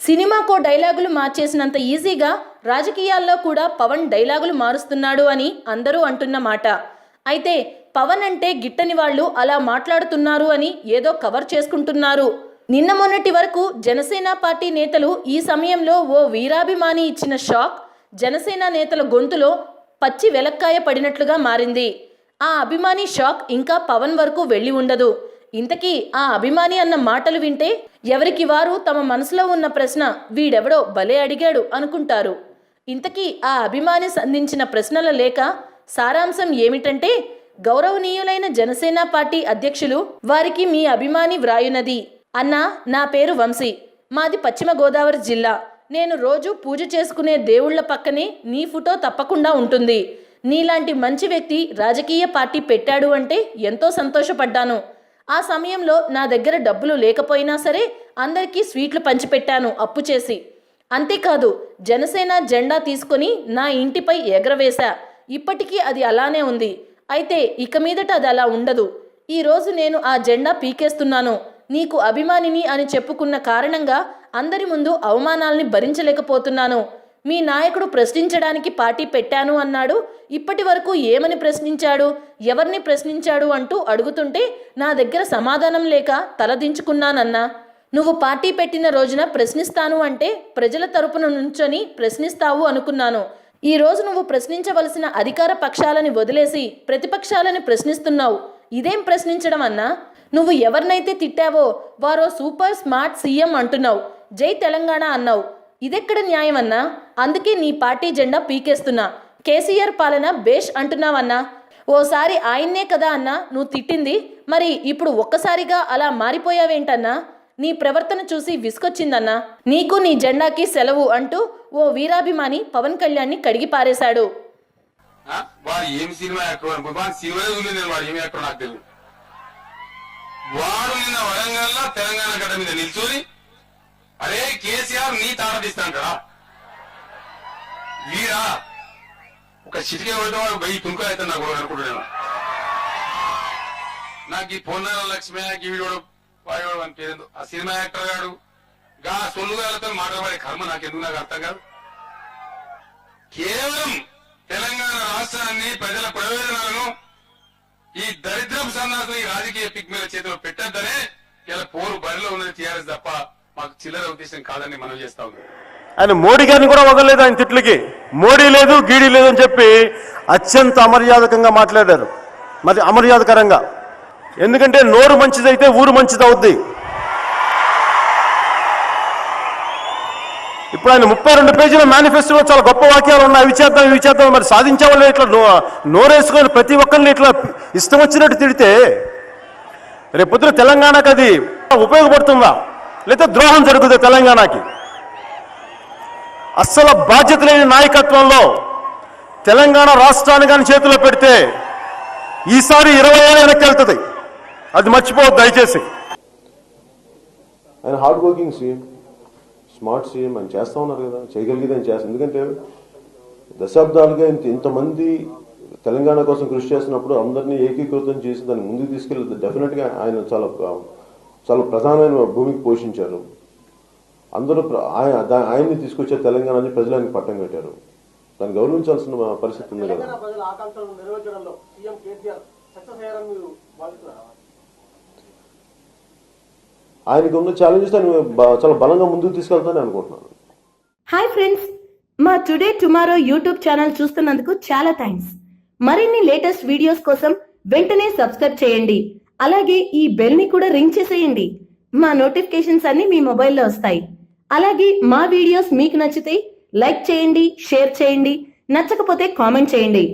సినిమాకో డైలాగులు మార్చేసినంత ఈజీగా రాజకీయాల్లో కూడా పవన్ డైలాగులు మారుస్తున్నాడు అని అందరూ అంటున్న మాట. అయితే పవన్ అంటే గిట్టని వాళ్ళు అలా మాట్లాడుతున్నారు అని ఏదో కవర్ చేసుకుంటున్నారు. నిన్న మొన్నటి వరకు జనసేన పార్టీ నేతలు ఈ సమయంలో ఓ వీరాభిమాని ఇచ్చిన షాక్ జనసేన నేతల గొంతులో పచ్చి వెలక్కాయ పడినట్లుగా మారింది. ఆ అభిమాని షాక్ ఇంకా పవన్ వరకు వెళ్ళి ఉండదు. ఇంతకీ ఆ అభిమాని అన్న మాటలు వింటే ఎవరికి వారు తమ మనసులో ఉన్న ప్రశ్న వీడెవడో భలే అడిగాడు అనుకుంటారు. ఇంతకీ ఆ అభిమాని సంధించిన ప్రశ్నల లేఖ సారాంశం ఏమిటంటే, గౌరవనీయులైన జనసేన పార్టీ అధ్యక్షులు వారికి మీ అభిమాని వ్రాయునది. అన్నా, నా పేరు వంశీ, మాది పశ్చిమ గోదావరి జిల్లా. నేను రోజు పూజ చేసుకునే దేవుళ్ల పక్కనే నీ ఫోటో తప్పకుండా ఉంటుంది. నీలాంటి మంచి వ్యక్తి రాజకీయ పార్టీ పెట్టాడు అంటే ఎంతో సంతోషపడ్డాను. ఆ సమయంలో నా దగ్గర డబ్బులు లేకపోయినా సరే అందరికీ స్వీట్లు పంచిపెట్టాను అప్పు చేసి. అంతేకాదు జనసేన జెండా తీసుకొని నా ఇంటిపై ఎగరవేశా. ఇప్పటికీ అది అలానే ఉంది. అయితే ఇక మీదట అది అలా ఉండదు. ఈరోజు నేను ఆ జెండా పీకేస్తున్నాను. నీకు అభిమానిని అని చెప్పుకున్న కారణంగా అందరి ముందు అవమానాల్ని భరించలేకపోతున్నాను. మీ నాయకుడు ప్రశ్నించడానికి పార్టీ పెట్టాను అన్నాడు. ఇప్పటి వరకు ఏమని ప్రశ్నించాడు, ఎవరిని ప్రశ్నించాడు అంటూ అడుగుతుంటే నా దగ్గర సమాధానం లేక తలదించుకున్నానన్నా. నువ్వు పార్టీ పెట్టిన రోజున ప్రశ్నిస్తాను అంటే ప్రజల తరపున నుంచొని ప్రశ్నిస్తావు అనుకున్నాను. ఈ రోజు నువ్వు ప్రశ్నించవలసిన అధికార పక్షాలని వదిలేసి ప్రతిపక్షాలని ప్రశ్నిస్తున్నావు. ఇదేం ప్రశ్నించడం అన్నా? నువ్వు ఎవరినైతే తిట్టావో వారో సూపర్ స్మార్ట్ సీఎం అంటున్నావు. జై తెలంగాణ అన్నావు. ఇదెక్కడ న్యాయం అన్నా? అందుకే నీ పార్టీ జెండా పీకేస్తున్నా. కేసీఆర్ పాలన బేష్ అంటున్నావన్నా. ఓసారి ఆయన్నే కదా అన్నా నువ్వు తిట్టింది. మరి ఇప్పుడు ఒక్కసారిగా అలా మారిపోయావేంటన్నా? నీ ప్రవర్తన చూసి విసుకొచ్చిందన్నా. నీకు నీ జెండాకి సెలవు అంటూ ఓ వీరాభిమాని పవన్ కళ్యాణ్ని కడిగి పారేశాడు. వాడు నిన్న వరంగల్లో తెలంగాణ గడ్డ మీద నిల్చొని అరే కేసీఆర్ నీ తాడదీస్తాంటా వీరా ఒక చిటికే వాడు వెయ్యి తుంకలు అయితే నాకు అనుకుంటున్నాను. నాకు ఈ పొన్నాల లక్ష్మి వీడు వాడు అని పేరు ఆ సినిమా యాక్టర్ గాడు గా సొల్లుగాలతో మాట్లాడే కర్మ నాకెందుకు నాకు అర్థం కాదు. కేవలం తెలంగాణ రాష్ట్రాన్ని ప్రజల ప్రయోజనాలను ఈ దరిద్రపు సన్నాసం ఈ రాజకీయ పిగ్మీల చేతిలో పెట్టద్దనే ఇలా పోరు బరిలో ఉన్నది టీఆర్ఎస్ తప్ప మాకు చిల్లర ఉద్దేశం కాదని మనం చేస్తా ఉన్నాం. ఆయన మోడీ గారిని కూడా వదలలేదు. ఆయన తిట్లకి మోడీ లేదు గీడీ లేదు అని చెప్పి అత్యంత అమర్యాదకంగా మాట్లాడారు. మరి అమర్యాదకరంగా, ఎందుకంటే నోరు మంచిదైతే ఊరు మంచిది అవుద్ది. ఇప్పుడు ఆయన 32 పేజీల మేనిఫెస్టోలో చాలా గొప్ప వాక్యాలు ఉన్నాయి. అవి చేద్దాం ఇవి చేద్దాం. మరి సాధించే వాళ్ళు ఇట్లా నోరేసుకొని ప్రతి ఒక్కరిని ఇట్లా ఇష్టం వచ్చినట్టు తిడితే రేపొద్దున తెలంగాణకు అది ఉపయోగపడుతుందా లేదా ద్రోహం జరుగుతుంది తెలంగాణకి? అస్సలు బాధ్యత లేని నాయకత్వంలో తెలంగాణ రాష్ట్రాన్ని కానీ చేతిలో పెడితే ఈసారి 20 ఏళ్ళు వెనక్కి వెళ్తుంది. అది మర్చిపోవద్దు దయచేసి. ఆయన hard working CM, smart CM అని చేస్తా ఉన్నారు కదా, చేయగలిగేది ఆయన చేస్తారు. ఎందుకంటే దశాబ్దాలుగా ఇంతమంది తెలంగాణ కోసం కృషి చేస్తున్నప్పుడు అందరినీ ఏకీకృతం చేసి దాన్ని ముందుకు తీసుకెళ్ళి డెఫినెట్గా ఆయన చాలా చాలా ప్రధానమైన భూమికి పోషించారు. అందరూ ఆయన్ని తీసుకొచ్చారు. తెలంగాణని ప్రజలు ఆయనకి పట్టం కట్టారు. దాన్ని గౌరవించాల్సిన పరిస్థితి ఉంది కదా. ఆయనకు ఉన్న ఛాలెంజెస్ ఆయన చాలా బలంగా ముందుకు తీసుకెళ్తానని అనుకుంటున్నాను. హాయ్ ఫ్రెండ్స్, మా టుడే టుమారో యూట్యూబ్ ఛానల్ చూస్తున్నందుకు చాలా థ్యాంక్స్. మరిన్ని లేటెస్ట్ వీడియోస్ కోసం వెంటనే సబ్స్క్రైబ్ చేయండి. అలాగే ఈ బెల్ ని కూడా రింగ్ చేసేయండి. మా నోటిఫికేషన్స్ అన్ని మీ మొబైల్లో వస్తాయి. అలాగే మా వీడియోస్ మీకు నచ్చితే లైక్ చేయండి, షేర్ చేయండి, నచ్చకపోతే కామెంట్ చేయండి.